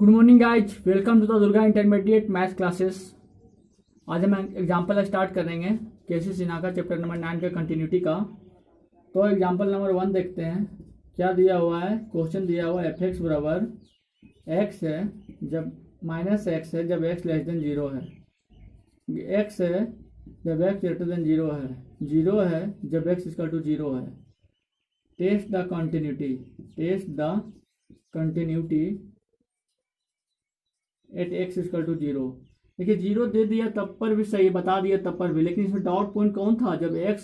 Good morning guys, welcome to the Durga intermediate maths classes. आज हम example start करेंगे केसी सिन्हा का चैप्टर नंबर 9 का कंटिन्यूटी का। तो एग्जांपल नंबर 1 देखते हैं क्या दिया हुआ है। क्वेश्चन दिया हुआ है f(x) बराबर x है जब -x है जब x लेस देन 0 है, x है जब x ग्रेटर देन 0 है, 0 है जब x इक्वल टू 0 है। Test the continuity at x equal to 0। देखिए 0 दे दिया तब पर भी सही, बता दिया तब पर भी, लेकिन इसमें डाउट पॉइंट कौन था? जब x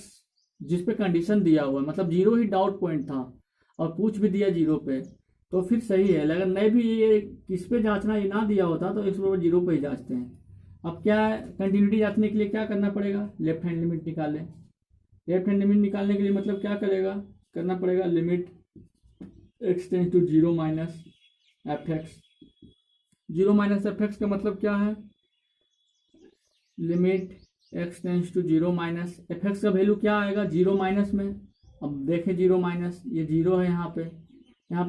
जिस पे कंडीशन दिया हुआ है मतलब 0 ही डाउट पॉइंट था और पूछ भी दिया 0 पे, तो फिर सही है। अगर नहीं भी ये किस पे जांचना ये ना दिया होता तो x बराबर 0 पे ही जांचते हैं। अब क्या कंटिन्यूटी जांचने के लिए क्या करना पड़ेगा? लेफ्ट हैंड लिमिट निकालें। लेफ्ट हैंड लिमिट निकालने के लिए मतलब क्या करना पड़ेगा limit x tends to 0 minus f(x)। 0 minus f(x) का मतलब क्या है? Limit x tends to 0 minus f(x) का वैल्यू क्या आएगा 0 माइनस में। अब देखें 0 माइनस, ये 0 है यहाँ पे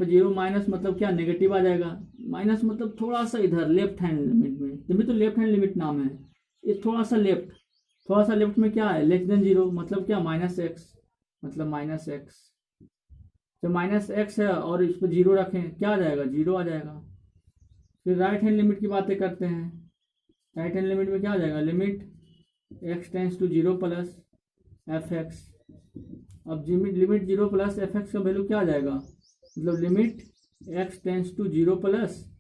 0 माइनस मतलब क्या? नेगेटिव आ जाएगा। माइनस मतलब थोड़ा सा इधर लेफ्ट हैंड लिमिट में, तभी तो लेफ्ट हैंड लिमिट नाम है। ये थोड़ा सा लेफ्ट में क्या है? लेस देन 0 मतलब क्या? -x मतलब -x। जब -x है और इस पर 0 रखें क्या आ जाएगा? 0 आ जाएगा। फिर राइट हैंड लिमिट की बातें करते हैं। राइट हैंड लिमिट में क्या आ जाएगा? Limit x tends to 0 plus f(x). अब लिमिट 0 प्लस f(x) का वैल्यू क्या आ जाएगा? मतलब limit x tends to 0 plus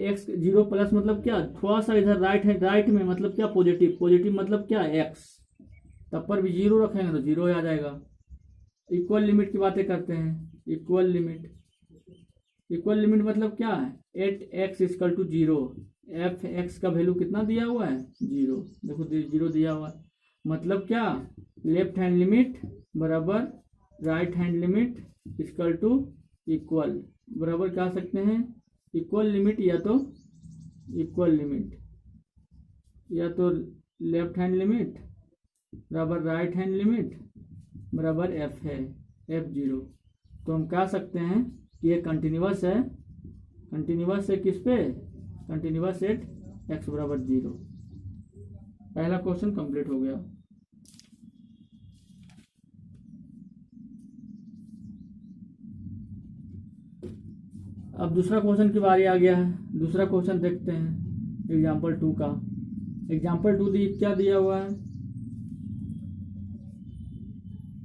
x 0 plus मतलब क्या? थोड़ा सा इधर राइट में मतलब क्या? पॉजिटिव मतलब क्या? x। तब पर भी 0 रखेंगे तो 0 आ जाएगा। इक्वल लिमिट की बातें करते हैं। इक्वल लिमिट मतलब क्या है? Eight x equal to 0, f(x) का वैल्यू कितना दिया हुआ है? 0। देखो 0 दिया हुआ है मतलब क्या? लेफ्ट हैंड लिमिट बराबर right hand limit equal to equal बराबर क्या सकते हैं? इक्वल लिमिट या तो लेफ्ट हैंड लिमिट बराबर राइट हैंड लिमिट बराबर f है f(0). तो हम कह सकते हैं कि ये कंटिन्यूअस है किस पे? कंटिन्यूअस एट x बराबर 0। पहला क्वेश्चन कंप्लीट हो गया। अब दूसरा क्वेश्चन की बारी आ गया है। दूसरा क्वेश्चन देखते हैं एग्जाम्पल 2 का। एग्जाम्पल 2 क्या दिया हुआ है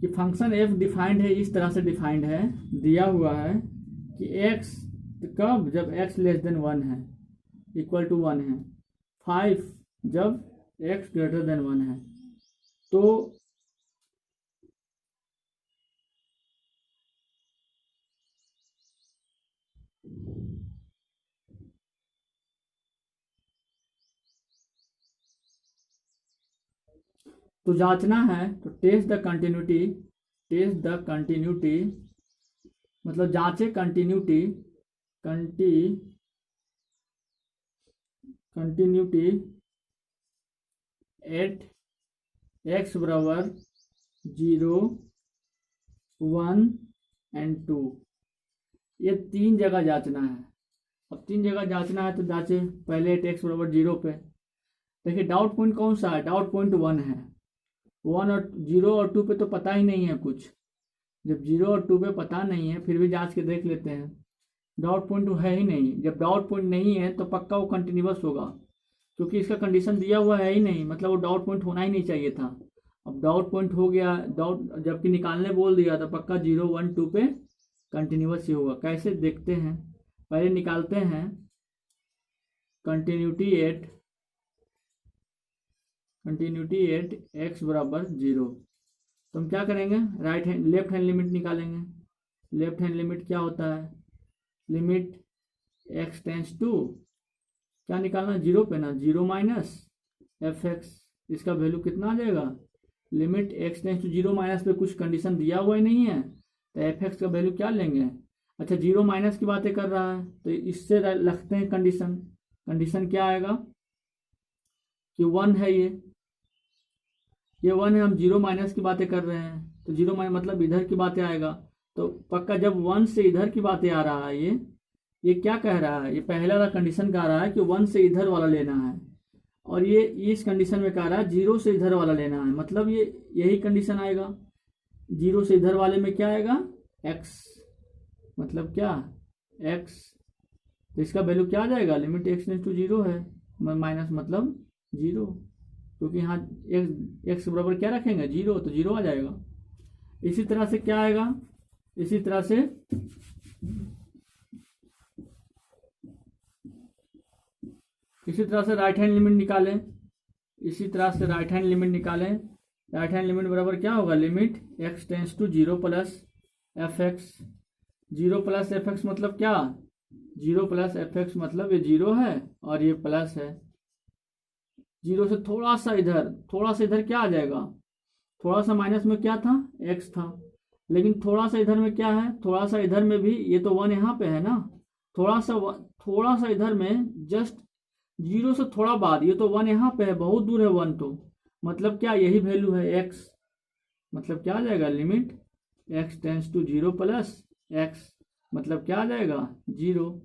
कि फंक्शन f डिफाइंड है, इस तरह से डिफाइंड है, दिया हुआ है कि x कब? जब x लेस देन 1 है, इक्वल टू 1 है। 5 जब x ग्रेटर देन 1 है। तो जांचना है तो टेस्ट द कंटिन्यूटी मतलब जांचे कंटिन्यूटी एट x बराबर 0, 1 एंड 2। ये 3 जगह जांचना है। अब 3 जगह जांचना है तो जांचे पहले एट x बराबर 0 पे। देखिए डाउट पॉइंट कौन सा है? डाउट पॉइंट 1 है। 1 और 0 और 2 पे तो पता ही नहीं है कुछ। जब 0 और 2 पे पता नहीं है फिर भी जांच के देख लेते हैं। डाउट पॉइंट है ही नहीं। जब डाउट पॉइंट नहीं है तो पक्का वो कंटिन्यूअस होगा, क्योंकि इसका कंडीशन दिया हुआ है ही नहीं, मतलब वो डाउट पॉइंट होना ही नहीं चाहिए था। अब डाउट पॉइंट हो गया, डाउट जबकि निकालने बोल दिया तो पक्का 0, 1, 2 पे कंटिन्यूअस ही होगा। कैसे देखते हैं? पहले निकालते हैं कंटिन्यूटी एट x बराबर 0। तो हम क्या करेंगे? लेफ्ट हैंड लिमिट निकालेंगे। लेफ्ट हैंड लिमिट क्या होता है? लिमिट x टेंस टू क्या निकालना? 0 पे ना, 0 माइनस f(x). इसका वैल्यू कितना आ जाएगा? Limit x tends to 0 minus पे कुछ कंडीशन दिया हुआ ही नहीं है तो f(x) का वैल्यू क्या लेंगे? अच्छा 0 माइनस की बातें कर रहा है तो इससे रखते हैं कंडीशन क्या आएगा कि 1 है, ये 1 है। हम 0 माइनस की बातें कर रहे हैं तो 0 माइनस मतलब इधर की बातें आएगा। तो पक्का जब 1 से इधर की बातें आ रहा है ये ये क्या कह रहा है, ये पहला वाला कंडीशन कह रहा है कि 1 से इधर वाला लेना है, और ये इस कंडीशन में कह रहा है 0 से इधर वाला लेना है, मतलब ये यही कंडीशन आएगा। 0 से इधर वाले में क्या आएगा, x, मतलब क्या x, तो इसका वैल्यू क्या आ जाएगा, लिमिट x टेंड्स टू 0 है, माइनस मतलब 0, क्योंकि यहाँ x बराबर क्या रखेंगे 0, तो 0 आ जाएगा। इसी तरह से क्या आएगा, इसी तरह से राइट हैंड लिमिट निकालें, इसी तरह से राइट हैंड लिमिट निकालें। राइट हैंड लिमिट बराबर क्या होगा, limit x tends to 0 plus F x, 0 plus F x मतलब क्या, 0 प्लस एफ एक्स मतलब ये 0 है और ये प्लस है। 0 से थोड़ा सा इधर क्या आ जाएगा, थोड़ा सा माइनस में क्या था, x था, लेकिन थोड़ा सा इधर में क्या है, थोड़ा सा इधर में भी ये तो 1 यहाँ पे है ना, थोड़ा सा इधर में जस्ट 0 से थोड़ा बाद ये तो 1 यहाँ पे है, बहुत दूर है 1, तो मतलब क्या यही वैल्यू है x, मतलब क्या आ जाएगा, limit x tends to 0 plus x, मतलब क्या आ जाएगा 0।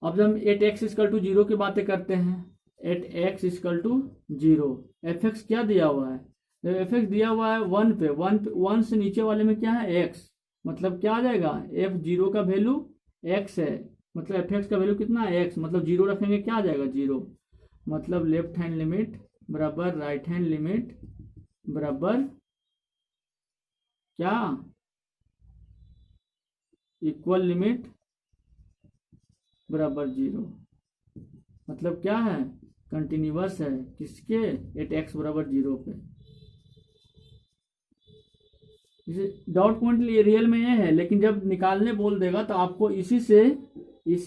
अब जब हम 8x इक्वल टू 0 की बातें करते हैं, 8x equal to 0, F x क्या दिया हुआ है, जब एफ एक्स दिया हुआ है 1 पे, 1 से नीचे वाले में क्या है x, मतलब क्या आ जाएगा, f0 का वैल्यू x है, मतलब एफ एक्स का वैल्यू कितना है x, मतलब 0 रखेंगे क्या आ जाएगा 0, मतलब लेफ्ट हैंड लिमिट बराबर राइट हैंड लिमिट बराबर क्या, इक्वल लिमिट बराबर 0, मतलब क्या है, कंटिन्यूअस है, किसके, 8x बराबर 0 पे। डॉट पॉइंट रियल में ये है, लेकिन जब निकालने बोल देगा तो आपको इसी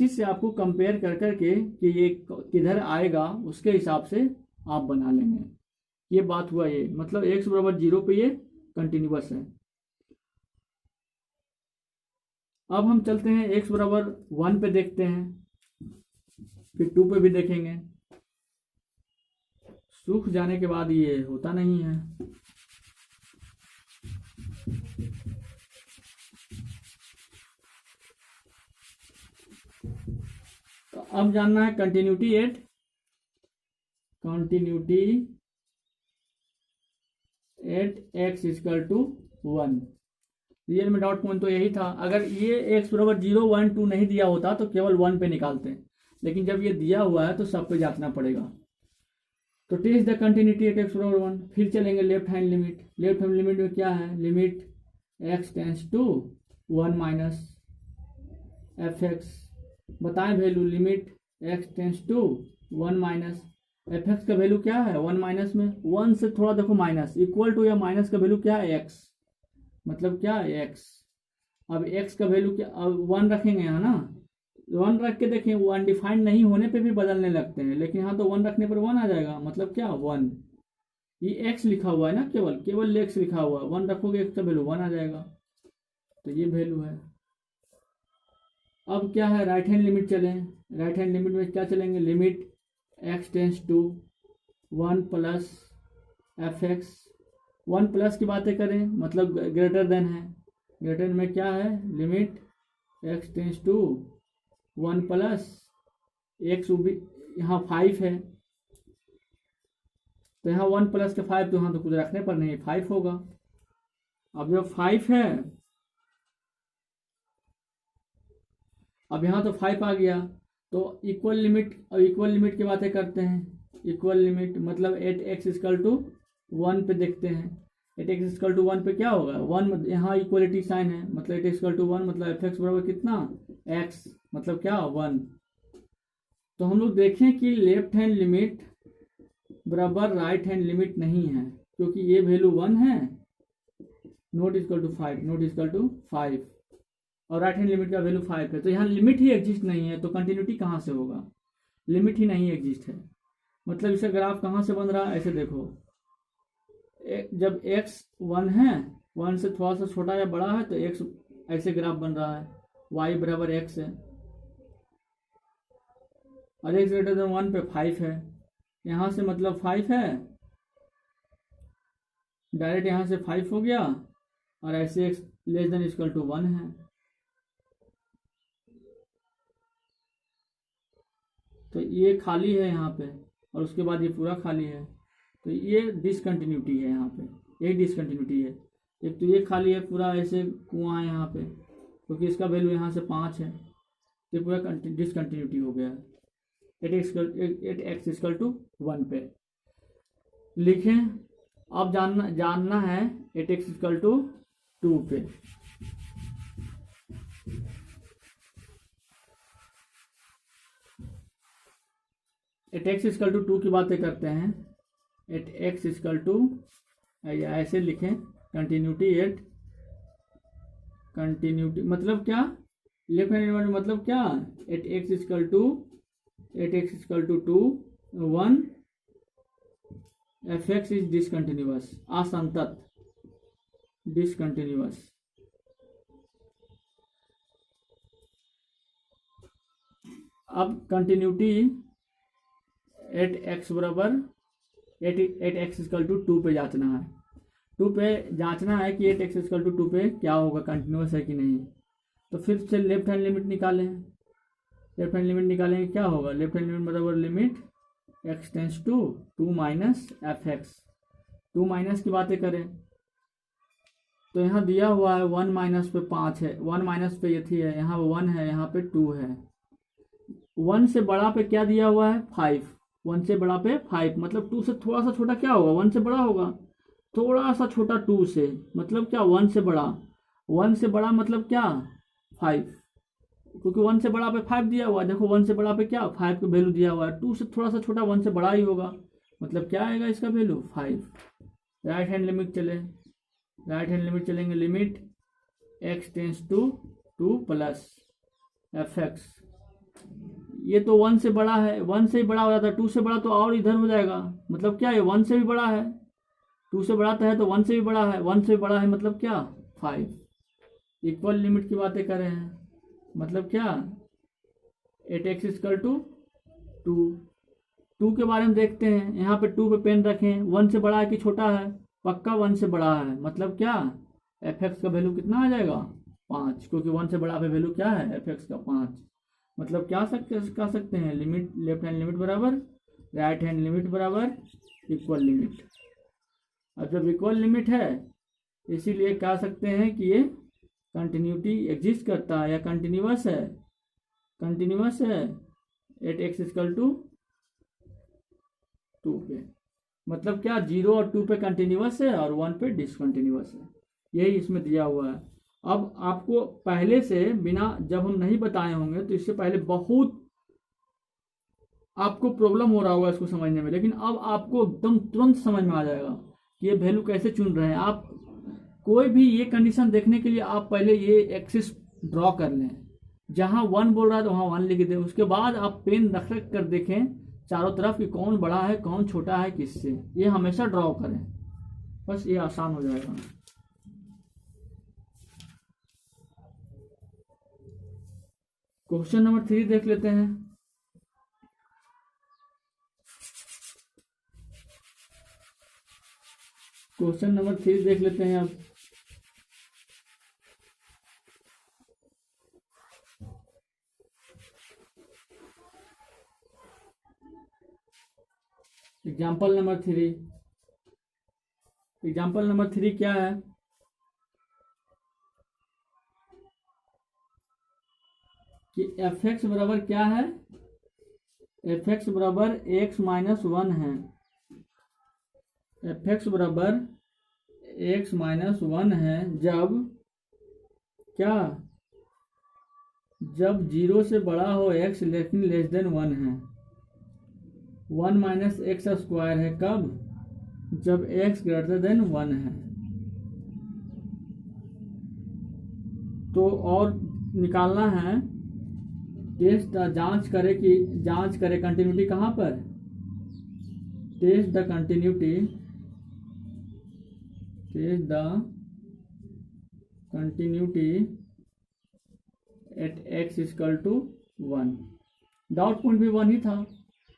से आपको कंपेयर कर करके कि ये किधर आएगा उसके हिसाब से आप बना लेंगे। ये बात हुआ, ये मतलब x बराबर 0 पे ये कंटिन्यूअस है। अब हम चलते हैं x बराबर 1 पे देखते हैं, फिर 2 पे भी देखेंगे। सूख जाने के बाद ये होता नहीं है। तो अब जानना है continuity at x equal to 1। Real में डॉट पॉइंट तो यही था, अगर ये x बराबर 0 1 2 नहीं दिया होता तो केवल 1 पे निकालते हैं, लेकिन जब ये दिया हुआ है तो सब पे जांचना पड़ेगा। तो test the continuity at x बराबर 1। फिर चलेंगे left hand limit. Left hand limit में क्या है, limit x tends to 1 minus F X, बताएं value, limit x tends to 1 minus F x का वैल्यू क्या है 1 माइनस में 1 से थोड़ा देखो माइनस, इक्वल टू या माइनस का वैल्यू क्या है x, मतलब क्या है x। अब x का वैल्यू क्या, अब 1 रखेंगे यहाँ ना, 1 रख के देखें, वो अनडिफाइंड नहीं होने पे भी बदलने लगते हैं, लेकिन यहाँ तो 1 रखने पर 1 आ जाएगा, मतलब क्या 1। ये x लिखा हुआ है ना, केवल x लिखा हुआ है, 1 रखोगे x का वैल्यू 1 आ जाएगा, तो ये वैल्यू है। अब क्या है, राइट हैंड लिमिट चलें। राइट हैंड लिमिट में क्या चलेंगे, limit x tends to 1 plus F x. 1 plus की बातें करें मतलब ग्रेटर देन है, ग्रेटर में क्या है, limit x tends to 1 plus x, यहाँ 5 है तो यहाँ 1 प्लस के 5, तो यहाँ तो कुछ रखने पर नहीं, 5 होगा। अब जब 5 है, अब यहाँ तो 5 आ गया, तो इक्वल लिमिट की बातें करते हैं। इक्वल लिमिट मतलब 8x इक्वल टू 1 पे देखते हैं। 8x इक्वल टू 1 पे क्या होगा, 1, यहाँ इक्वलिटी साइन है, मतलब 8x इक्वल टू 1 मतलब एफ एक्स बराबर कितना x, मतलब क्या 1। तो हम लोग देखें कि लेफ्ट हैंड लिमिट बराबर राइट हैंड लिमिट नहीं है, क्योंकि ये वैल्यू 1 है, नॉट इक्वल टू 5, और राइट हैंड लिमिट का वैल्यू 5 है, तो यहाँ लिमिट ही एग्जिस्ट नहीं है, तो कंटिन्यूटी कहाँ से होगा, लिमिट ही नहीं एग्जिस्ट है। मतलब इसका ग्राफ कहाँ से बन रहा है, ऐसे देखो, जब x 1 है, 1 से थोड़ा सा छोटा या बड़ा है तो x ऐसे ग्राफ बन रहा है, y बराबर x है, और x ग्रेटर देन 1 पे 5 है, यहाँ से मतलब 5 है, डायरेक्ट यहाँ से 5 हो गया, और ऐसे x less than equal to 1 है, तो ये खाली है यहाँ पे, और उसके बाद ये पूरा खाली है, तो ये डिसकंटिन्यूटी है यहाँ पे, यही डिसकंटिन्यूटी है। एक तो ये खाली है पूरा, ऐसे कुआं है यहाँ पे, क्योंकि इसका वैल्यू यहाँ से 5 है, तो पूरा डिसकंटिन्यूटी हो गया है। एट एक्स इक्वल टू 1 पे लिखें। अब जानना है एट एक्स इक्वल टू 2 पे। एट एक्स इक्वल टू 2 की बातें करते हैं। एट एक्स इक्वल टू, ऐसे लिखें, कंटिन्यूटी एट, कंटिन्यूटी मतलब क्या, लेफ्ट हैंड एलिमेंट मतलब क्या, at x equal to 2 1 F x is discontinuous, असंतत, डिसकंटिन्यूअस। अब कंटिन्यूटी एट एक्स बराबर एट एक्स इक्वल टू 2 पे जांचना है। 2 पे जांचना है कि एट एक्स इक्वल टू 2 पे क्या होगा, कंटिन्यूअस है कि नहीं। तो फिर से लेफ्ट हैंड लिमिट निकालें। लेफ्ट हैंड लिमिट निकालेंगे, क्या होगा, लेफ्ट हैंड लिमिट बराबर limit x tends to 2 minus F x. 2 minus की बातें करें तो यहाँ दिया हुआ है 1 माइनस पे 5 है, 1 माइनस पे ये थी है, यहाँ 1 है, यहाँ पे 2 है। 1 से बड़ा पे क्या दिया हुआ है, 5। 1 से बड़ा पे 5, मतलब 2 से थोड़ा सा छोटा क्या होगा, 1 से बड़ा होगा, थोड़ा सा छोटा 2 से, मतलब क्या 1 से बड़ा। 1 से बड़ा मतलब क्या, 5, क्योंकि 1 से बड़ा पे 5 दिया हुआ है। देखो 1 से बड़ा पे क्या 5 का वैल्यू दिया हुआ है, 2 से थोड़ा सा छोटा 1 से बड़ा ही होगा, मतलब क्या आएगा इसका वैल्यू 5। राइट हैंड लिमिट चले, राइट हैंड लिमिट चलेंगे, limit x tends to 2 plus F x. ये तो 1 से बड़ा है, 1 से ही बड़ा हो जाता है, 2 से बड़ा तो और इधर हो जाएगा, मतलब क्या है 1 से भी बड़ा है, 2 से बड़ा है तो 1 से भी बड़ा है, 1 से भी बड़ा है मतलब क्या 5। इक्वल लिमिट की बातें कर रहे हैं, मतलब क्या, एट एक्स इक्वल टू 2 के बारे में देखते हैं। यहाँ पे 2 पे पेन रखें, 1 से बड़ा है कि छोटा है, पक्का 1 से बड़ा है, मतलब क्या एफ एक्स का वैल्यू कितना आ जाएगा 5, क्योंकि 1 से बड़ा पे वैल्यू क्या है एफ एक्स का 5। मतलब क्या कह सकते हैं, लिमिट लेफ्ट हैंड लिमिट बराबर राइट हैंड लिमिट बराबर इक्वल लिमिट। अब जब इक्वल लिमिट है इसीलिए कह सकते हैं कि ये कंटिन्यूटी एग्जिस्ट करता है या कंटिन्यूअस है, कंटिन्यूअस है एट एक्स इक्वल टू 2 पे। मतलब क्या 0 और 2 पे कंटिन्यूअस है और 1 पे डिसकंटिन्यूअस है, यही इसमें दिया हुआ है। अब आपको पहले से बिना, जब हम नहीं बताए होंगे तो इससे पहले बहुत आपको प्रॉब्लम हो रहा होगा इसको समझने में, लेकिन अब आपको एकदम तुरंत समझ में आ जाएगा कि ये वैल्यू कैसे चुन रहे हैं। आप कोई भी ये कंडीशन देखने के लिए आप पहले ये एक्सिस ड्रॉ कर लें, जहां 1 बोल रहा है तो वहां 1 लिख दें, उसके बाद आप पेन रख कर देखें चारों तरफ कि कौन बड़ा है कौन छोटा है किससे, ये हमेशा ड्रॉ करें, बस ये आसान हो जाएगा। क्वेश्चन नंबर 3 देख लेते हैं। क्वेश्चन नंबर 3 देख लेते हैं अब। एग्जाम्पल नंबर 3, एग्जाम्पल नंबर 3 क्या है, कि एफ एक्स बराबर क्या है, एफ एक्स बराबर एक्स माइनस 1 है, एफ एक्स बराबर एक्स माइनस 1 है जब क्या, जब 0 से बड़ा हो एक्स लेकिन लेस देन 1 है। 1 माइनस एक्स स्क्वायर है कब, जब एक्स ग्रेटर देन 1 है। तो और निकालना है, टेस्ट जांच करे कंटिन्यूटी कहाँ पर, test the continuity, test the continuity at x equal to 1। Doubt point भी 1 ही था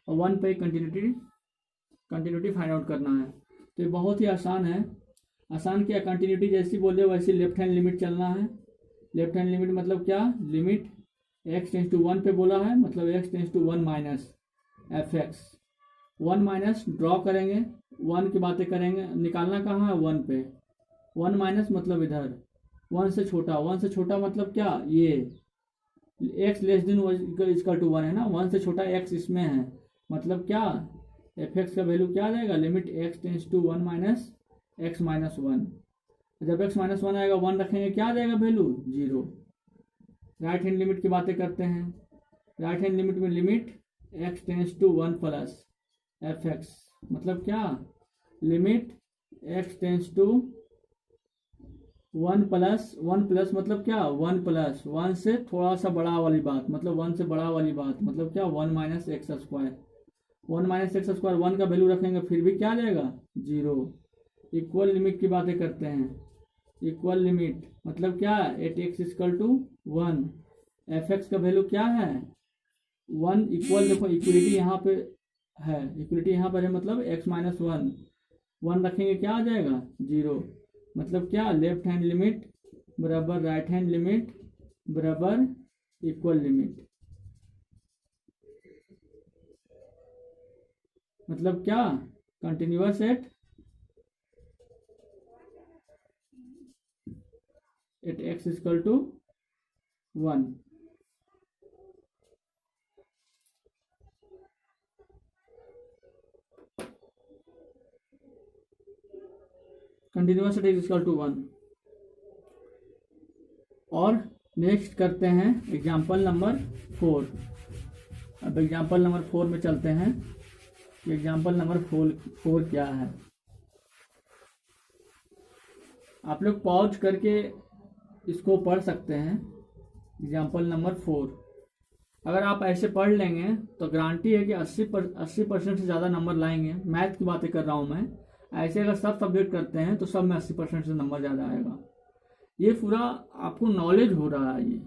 और 1 पे कंटिन्यूटी फाइंड आउट करना है। तो ये बहुत ही आसान है, आसान क्या, कंटिन्यूटी जैसी बोले वैसी लेफ्ट हैंड लिमिट चलना है। लेफ्ट हैंड लिमिट मतलब क्या, लिमिट एक्स टेंस टू 1 पे बोला है, मतलब x tends to 1 minus, F x. 1 minus draw करेंगे, 1 की बातें करेंगे, निकालना कहाँ है 1 पे। 1 माइनस मतलब इधर 1 से छोटा, 1 से छोटा मतलब क्या, ये x less than equal to 1 है ना, 1 से छोटा x इसमें है, मतलब क्या एफ एक्स का वैल्यू क्या आ जाएगा, limit x tends to 1 minus x minus 1। जब x माइनस 1 आएगा 1 रखेंगे, क्या आ जाएगा वैल्यू 0। राइट हैंड लिमिट की बातें करते हैं। राइट हैंड लिमिट में limit x tends to 1 plus F x, मतलब क्या limit x tends to 1 plus मतलब क्या 1 प्लस 1 से थोड़ा सा बड़ा वाली बात, मतलब 1 से बड़ा वाली बात, मतलब क्या 1 minus x square. 1 minus x square 1 का वैल्यू रखेंगे फिर भी क्या आ जाएगा 0। इक्वल लिमिट की बातें करते हैं। इक्वल लिमिट मतलब क्या, at x equal to 1, F x का वैल्यू क्या है 1। इक्वल देखो इक्वलिटी यहाँ पे है, इक्वलिटी यहाँ पर है, मतलब x माइनस 1 रखेंगे क्या आ जाएगा 0। मतलब क्या लेफ्ट हैंड लिमिट बराबर राइट हैंड लिमिट बराबर इक्वल लिमिट, मतलब क्या continuous at x equal to 1। Continuous at x equal to 1। और नेक्स्ट करते हैं एग्जाम्पल नंबर 4। अब एग्जाम्पल नंबर 4 में चलते हैं। एग्जाम्पल नंबर 4 क्या है, आप लोग पॉज करके इसको पढ़ सकते हैं। एग्जाम्पल नंबर 4 अगर आप ऐसे पढ़ लेंगे तो गारंटी है कि 80% से ज़्यादा नंबर लाएंगे। मैथ की बातें कर रहा हूँ मैं, ऐसे अगर सब सब्जेक्ट करते हैं तो सब में 80% से नंबर ज़्यादा आएगा। ये पूरा आपको नॉलेज हो रहा है, ये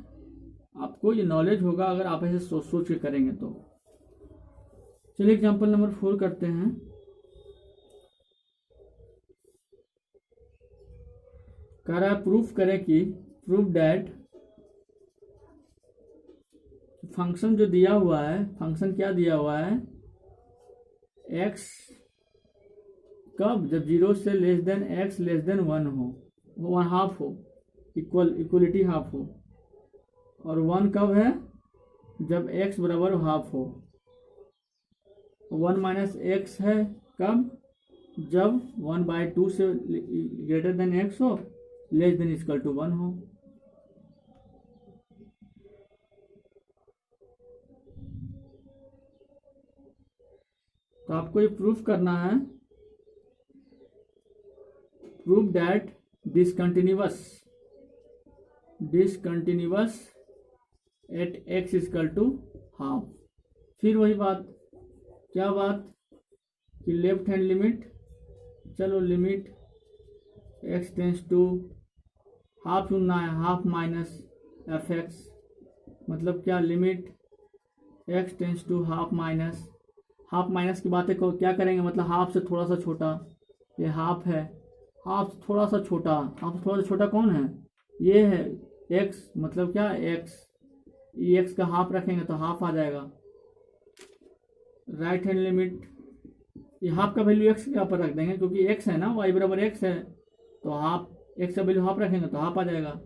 आपको ये नॉलेज होगा अगर आप ऐसे सोच सोच के करेंगे तो। चलिए एग्जाम्पल नंबर 4 करते हैं। कह रहा है प्रूफ करें कि प्रूफ दैट फंक्शन जो दिया हुआ है, फंक्शन क्या दिया हुआ है x कब, जब 0 से less than x less then 1 हो, 1 हाफ हो, इक्वलिटी हाफ हो। और 1 कब है, जब x बराबर हाफ हो। 1 माइनस एक्स है कब, जब 1/2 से ग्रेटर देन x हो, लेस देन इक्वल टू 1 हो। तो आपको ये प्रूफ करना है, proof that discontinuous at x equal to half. फिर वही बात, क्या बात कि लेफ्ट हैंड लिमिट, चलो limit x tends to half चुनना है, हाफ माइनस एफ एक्स, मतलब क्या limit x tends to half minus. Half minus की बातें को क्या करेंगे, मतलब हाफ से थोड़ा सा छोटा, ये हाफ है, हाफ से थोड़ा सा छोटा, हाफ से थोड़ा सा छोटा कौन है, ये है x, मतलब क्या x, ये x का हाफ रखेंगे तो हाफ आ जाएगा। राइट हैंड लिमिट, ये हाफ का वैल्यू x के ऊपर रख देंगे क्योंकि x है ना, y बराबर x है, तो हाफ x का वैल्यू हाफ रखेंगे तो हाफ आ जाएगा।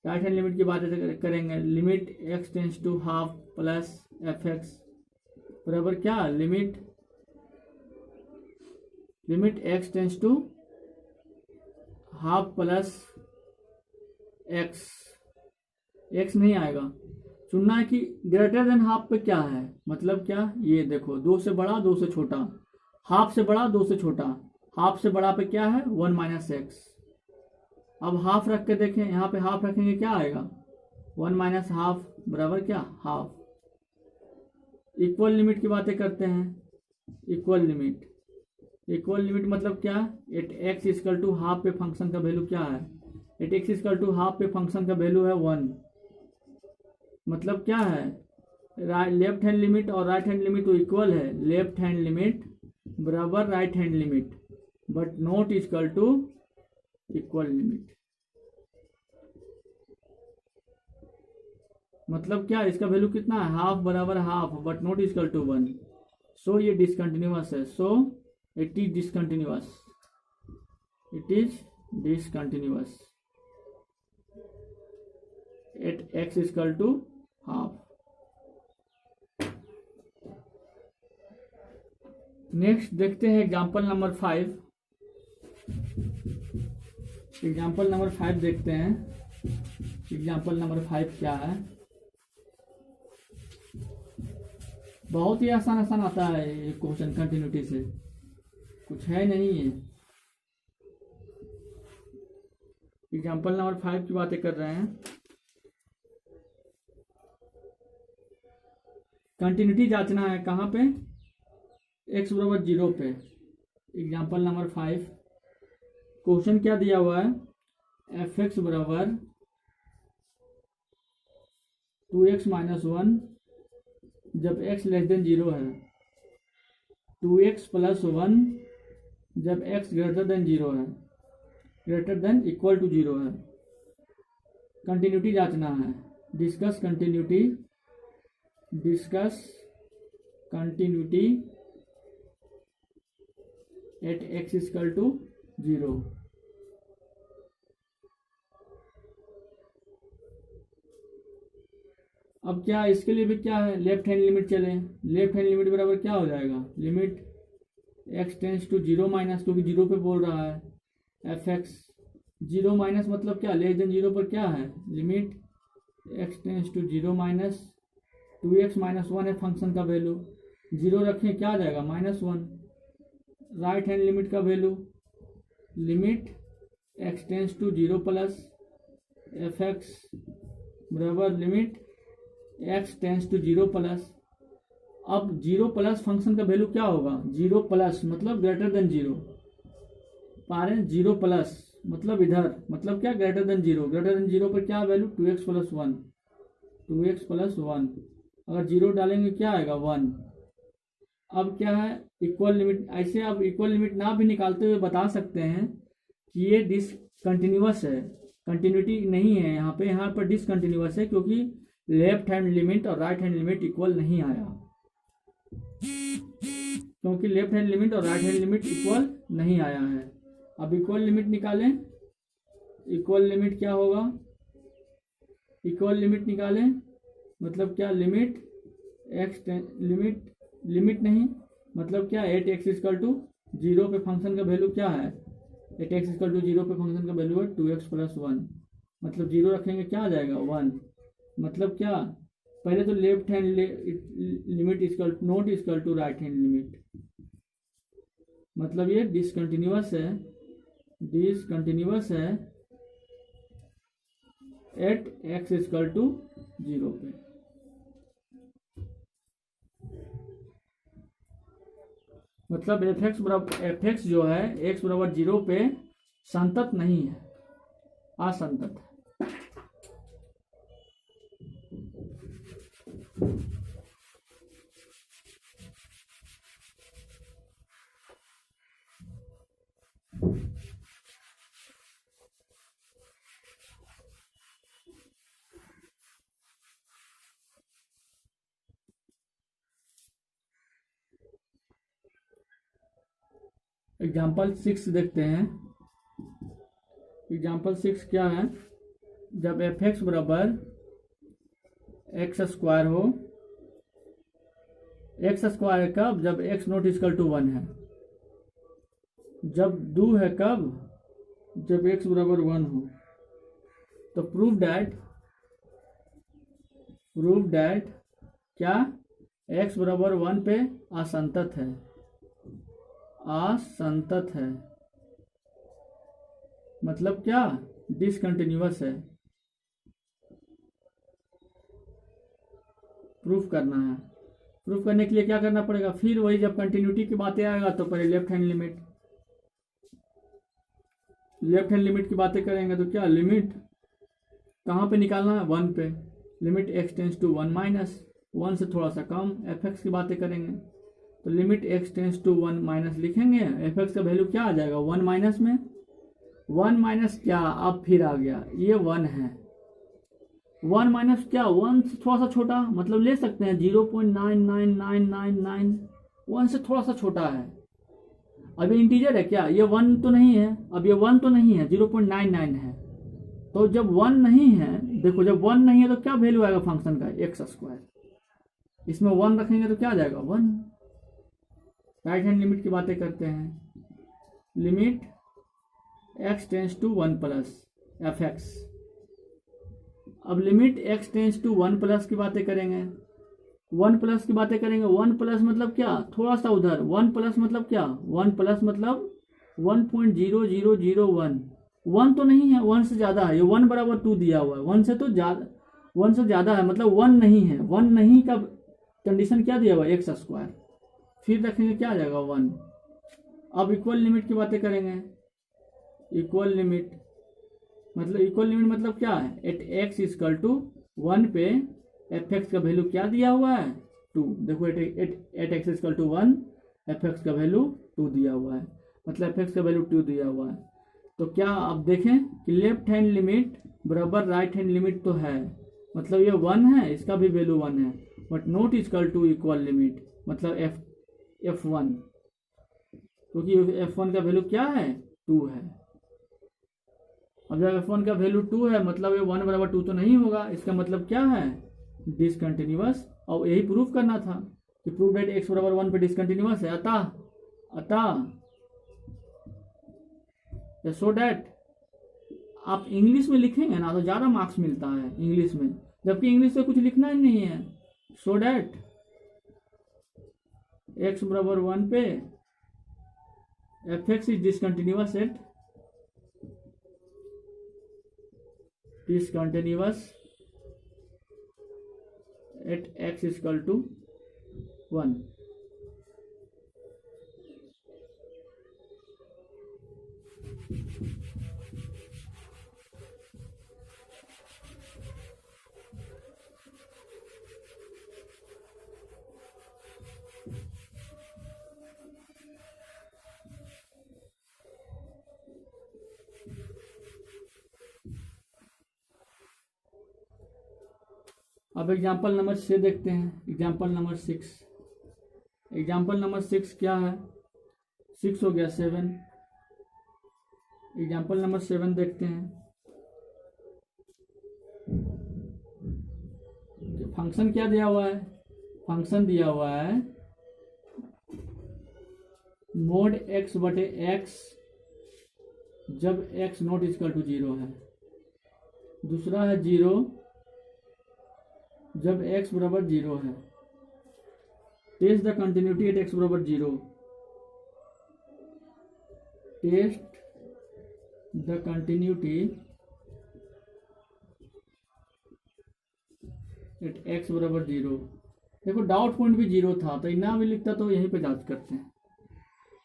राइट हैंड लिमिट की बात करेंगे, limit x tends to half plus F x बराबर क्या limit x tends to half plus x नहीं आएगा, चुनना है कि ग्रेटर देन हाफ पे क्या है, मतलब क्या ये देखो 2 से बड़ा 2 से छोटा, हाफ से बड़ा 2 से छोटा, हाफ से बड़ा पे क्या है 1 माइनस एक्स। अब हाफ रख के देखें, यहाँ पे हाफ रखेंगे क्या आएगा 1 माइनस हाफ बराबर क्या हाफ। इक्वल लिमिट की बातें करते हैं। इक्वल लिमिट मतलब क्या, at x equal to half पे फंक्शन का वैल्यू क्या है, at x equal to half पे फंक्शन का वैल्यू है 1, मतलब क्या है लेफ्ट हैंड लिमिट और राइट हैंड लिमिट तो इक्वल है, लेफ्ट हैंड लिमिट बराबर right hand limit but not equal to equal limit. मतलब क्या, इसका वैल्यू कितना है हाफ बराबर half but not equal to 1। So ये डिसकंटिन्यूअस है, सो it is discontinuous, it is discontinuous at x equal to half. Next देखते हैं एग्जाम्पल नंबर 5। एग्जाम्पल नंबर 5 देखते हैं। एग्जाम्पल नंबर 5 क्या है। बहुत ही आसान आसान आता है ये क्वेश्चन, कंटिन्यूटी से कुछ है नहीं है। एग्जाम्पल नंबर 5 की बातें कर रहे हैं। कंटिन्यूटी जांचना है कहाँ पे, x बराबर 0 पे। एग्जाम्पल नंबर 5 क्वेश्चन क्या दिया हुआ है, f(x) बराबर 2x माइनस 1 जब x लेस देन 0 है, 2x प्लस 1 जब x ग्रेटर देन 0 है, ग्रेटर देन इक्वल टू 0 है। कंटिन्यूटी जांचना है। Discuss continuity, discuss continuity at x equal to 0। अब क्या इसके लिए भी क्या है, लेफ्ट हैंड लिमिट चले। लेफ्ट हैंड लिमिट बराबर क्या हो जाएगा, limit x tends to 0 minus, क्योंकि 0 पे बोल रहा है, f(x) 0 माइनस मतलब क्या, लेस देन 0 पर क्या है, limit x tends to 0 minus 2x minus 1 है फंक्शन का वैल्यू, 0 रखें क्या आ जाएगा, -1। राइट हैंड लिमिट का value, limit x tends to 0 plus f(x) बराबर limit x tends to 0 plus. अब 0 प्लस फंक्शन का वैल्यू क्या होगा, 0 प्लस मतलब ग्रेटर देन 0, पारे 0 प्लस मतलब इधर, मतलब क्या, ग्रेटर देन 0। ग्रेटर देन 0 पर क्या value, 2x plus 1, 2x plus 1। अगर 0 डालेंगे क्या आएगा, 1। अब क्या है, इक्वल लिमिट। ऐसे आप इक्वल लिमिट ना भी निकालते हुए बता सकते हैं कि ये डिसकंटिन्यूअस है, कंटिन्यूटी नहीं है यहाँ पे, यहाँ पर डिसकंटिन्यूअस है क्योंकि लेफ्ट हैंड लिमिट और राइट हैंड लिमिट इक्वल नहीं आया, क्योंकि लेफ्ट हैंड लिमिट और राइट हैंड लिमिट इक्वल नहीं आया है। अब इक्वल लिमिट निकालें। इक्वल लिमिट क्या होगा, इक्वल लिमिट निकालें मतलब क्या, लिमिट x लिमिट नहीं मतलब क्या, 8x इक्वल टू 0 पे फंक्शन का वैल्यू क्या है, 8x इक्वल टू 0 पे फंक्शन का वैल्यू है 2x प्लस 1, मतलब 0 रखेंगे क्या आ जाएगा, 1। मतलब क्या, पहले तो left hand limit equal not equal to right hand limit, मतलब ये डिसकंटिन्यूअस है, डिसकंटिन्यूअस है एट x इक्वल टू 0 पे। मतलब f(x) जो है x बराबर 0 पे संतत नहीं है, असंतत है। एग्जाम्पल 6 देखते हैं। एग्जाम्पल 6 क्या है, जब f(x) बराबर x स्क्वायर हो, x स्क्वायर कब, जब x नॉट इक्वल टू 1 है, जब 2 है कब, जब x बराबर 1 हो। तो प्रूव दैट क्या, x बराबर 1 पे असंतत है, असंतत है मतलब क्या, डिसकंटिन्यूअस है। प्रूफ करना है। प्रूफ करने के लिए क्या करना पड़ेगा, फिर वही जब कंटिन्यूटी की बातें आएगा तो पहले लेफ्ट हैंड लिमिट की बातें करेंगे तो क्या, लिमिट कहाँ पे निकालना है, 1 पे, limit x tends to 1 minus 1 से थोड़ा सा कम f(x) की बातें करेंगे तो limit x tends to 1 minus लिखेंगे, f(x) का वैल्यू क्या आ जाएगा, 1 माइनस में 1 माइनस क्या, अब फिर आ गया ये 1 है, 1 माइनस क्या, 1 से थोड़ा सा छोटा, मतलब ले सकते हैं 0.9999 1 से थोड़ा सा छोटा है। अब ये इंटीजर है क्या, ये 1 तो नहीं है, अब ये 1 तो नहीं है, 0.99 है। तो जब 1 नहीं है, देखो जब 1 नहीं है तो क्या वैल्यू आएगा फंक्शन का, एक्स स्क्वायर। इसमें 1 रखेंगे तो क्या आ जाएगा 1। राइट हैंड लिमिट की बातें करते हैं, limit x tends to 1 plus F X. अब limit x tends to 1 plus की बातें करेंगे, 1 प्लस की बातें करेंगे। 1 प्लस मतलब क्या, थोड़ा सा उधर। 1 प्लस मतलब क्या, 1 प्लस मतलब 1.0001। 1 तो नहीं है, 1 से ज़्यादा है। ये 1 बराबर 2 दिया हुआ है, 1 से तो ज़्यादा, 1 से ज़्यादा है, मतलब 1 नहीं है। 1 नहीं का कंडीशन क्या दिया हुआ है, एक्स स्क्वायर। फिर रखेंगे क्या आ जाएगा 1। अब इक्वल लिमिट की बातें करेंगे। इक्वल लिमिट मतलब क्या है, एट एक्स इक्वल टू 1 पे एफ एक्स का वैल्यू क्या दिया हुआ है 2। देखो at x equal to 1, F x का वैल्यू 2 दिया हुआ है, मतलब एफ एक्स का वैल्यू 2 दिया हुआ है। तो क्या आप देखें कि लेफ्ट हैंड लिमिट बराबर राइट हैंड लिमिट तो है, मतलब ये 1 है, इसका भी वैल्यू 1 है, but not equal to equal limit, मतलब F1, क्योंकि F1 का वैल्यू क्या है 2 है। अब जब F1 का वैल्यू 2 है, मतलब ये 1 बराबर 2 तो नहीं होगा, इसका मतलब क्या है डिसकंटिन्यूअस। और यही प्रूफ करना था कि प्रूव दैट x बराबर 1 पे डिसकंटिन्यूअस है। अतः सो दैट आप इंग्लिश में लिखेंगे ना तो ज़्यादा मार्क्स मिलता है इंग्लिश में, जबकि इंग्लिश से कुछ लिखना ही नहीं है। सो दैट x बराबर 1 पे f x is discontinuous at x equal to 1। अब एग्जाम्पल नंबर 6 देखते हैं। एग्जाम्पल नंबर 6 क्या है, 6 हो गया 7। एग्जाम्पल नंबर 7 देखते हैं। फंक्शन क्या दिया हुआ है, फंक्शन दिया हुआ है मोड x बटे x जब x नॉट इक्वल टू 0 है। दूसरा है 0 जब x बराबर 0 है। Test the continuity at x बराबर 0। Test the continuity at x बराबर 0। देखो डाउट पॉइंट भी 0 था, तो इतना भी लिखता तो यहीं पे जांच करते हैं।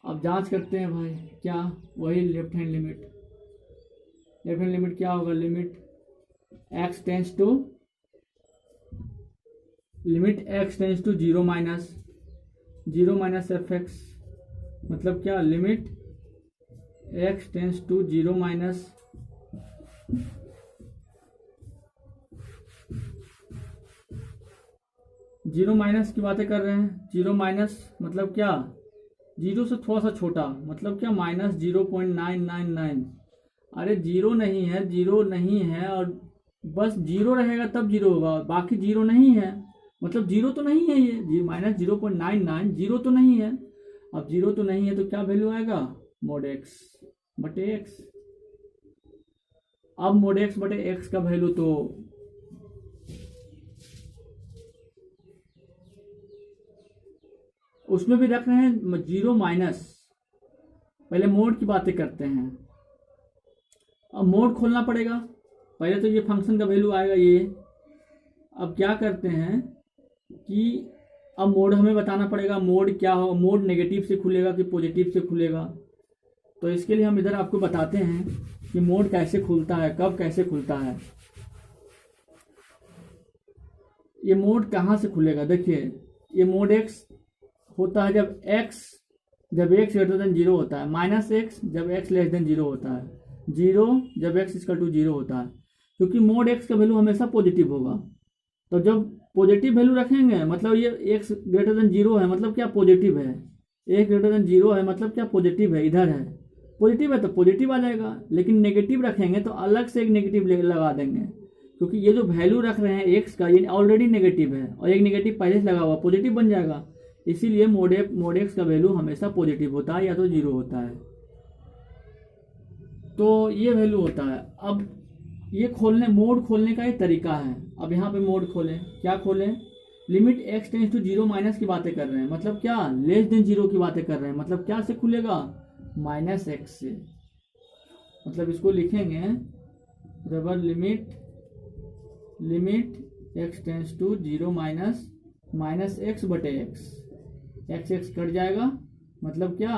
अब जांच करते हैं भाई, क्या वही लेफ्ट हैंड लिमिट क्या होगा, limit x tends to 0 minus F x, मतलब क्या limit x tends to 0 minus की बातें कर रहे हैं। 0 माइनस मतलब क्या, 0 से थोड़ा सा छोटा, मतलब क्या माइनस 0.999। अरे 0 नहीं है और बस 0 रहेगा तब 0 होगा, बाकी 0 नहीं है, मतलब 0 तो नहीं है, ये माइनस 0.99 0 तो नहीं है। अब 0 तो नहीं है तो क्या वैल्यू आएगा मोड x बटे x। अब मोड x बटे x का वैल्यू तो उसमें भी रख रहे हैं 0 माइनस। पहले मोड की बातें करते हैं। अब मोड खोलना पड़ेगा, पहले तो ये फंक्शन का वैल्यू आएगा ये। अब क्या करते हैं कि अब मोड हमें बताना पड़ेगा, मोड क्या हो, मोड नेगेटिव से खुलेगा कि पॉजिटिव से खुलेगा। तो इसके लिए हम इधर आपको बताते हैं कि मोड कैसे खुलता है, कब कैसे खुलता है। ये मोड कहाँ से खुलेगा, देखिए ये मोड x होता है जब x ग्रेटर देन 0 होता है, माइनस x जब x लेस देन 0 होता है, 0 जब x इक्वल टू 0 होता है, क्योंकि मोड x का वैल्यू हमेशा पॉजिटिव होगा। तो जब पॉजिटिव वैल्यू रखेंगे मतलब ये x ग्रेटर देन 0 है मतलब क्या पॉजिटिव है, x ग्रेटर देन 0 है मतलब क्या पॉजिटिव है, इधर है पॉजिटिव है तो पॉजिटिव आ जाएगा। लेकिन नेगेटिव रखेंगे तो अलग से एक नेगेटिव लगा देंगे, क्योंकि ये जो वैल्यू रख रहे हैं x का ये ऑलरेडी नेगेटिव है और एक नेगेटिव पहले से लगा हुआ पॉजिटिव बन जाएगा। इसीलिए मोड x का वैल्यू हमेशा पॉजिटिव होता है या तो 0 होता है, तो ये वैल्यू होता है। अब ये मोड खोलने का एक तरीका है। अब यहाँ पे मोड खोलें, क्या खोलें, limit x tends to 0 minus की बातें कर रहे हैं मतलब क्या लेस देन 0 की बातें कर रहे हैं, मतलब क्या से खुलेगा -x से। मतलब इसको लिखेंगे बराबर limit x tends to 0 minus x बटे x कट जाएगा मतलब क्या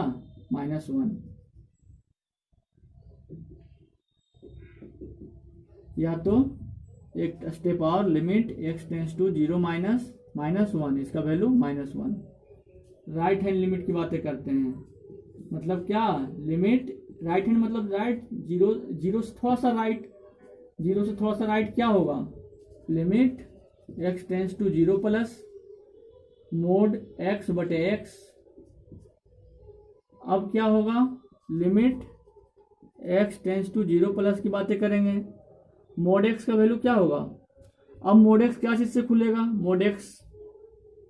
-1, या तो एक स्टेप और लिमिट x टेंस टू 0 -1, इसका वैल्यू -1। राइट हैंड लिमिट की बातें करते हैं मतलब क्या लिमिट राइट हैंड मतलब राइट, जीरो से थोड़ा सा राइट क्या होगा, limit x tends to 0 plus mod x बटे x। अब क्या होगा, limit x tends to 0 plus की बातें करेंगे, मोड x का वैल्यू क्या होगा। अब मोड x क्या चीज से खुलेगा, मोड x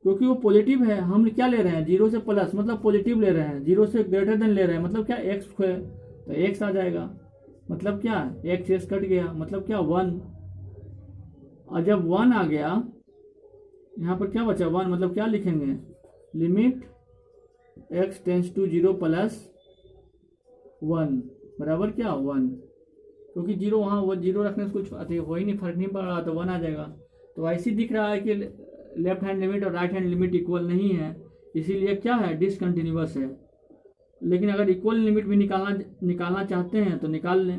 क्योंकि वो पॉजिटिव है, हम क्या ले रहे हैं 0 से प्लस मतलब पॉजिटिव ले रहे हैं, 0 से ग्रेटर देन ले रहे हैं मतलब क्या x है तो x आ जाएगा, मतलब क्या x कट गया मतलब क्या 1। और जब 1 आ गया यहाँ पर क्या बचा 1 मतलब क्या लिखेंगे, limit x tends to 0 plus 1 बराबर क्या 1, क्योंकि 0 वहाँ वो 0 रखने से कुछ हो ही नहीं, फर्क नहीं पड़ रहा तो 1 आ जाएगा। तो ऐसे दिख रहा है कि लेफ्ट हैंड लिमिट और राइट हैंड लिमिट इक्वल नहीं है, इसीलिए क्या है डिसकंटिन्यूअस है। लेकिन अगर इक्वल लिमिट भी निकालना चाहते हैं तो निकाल लें।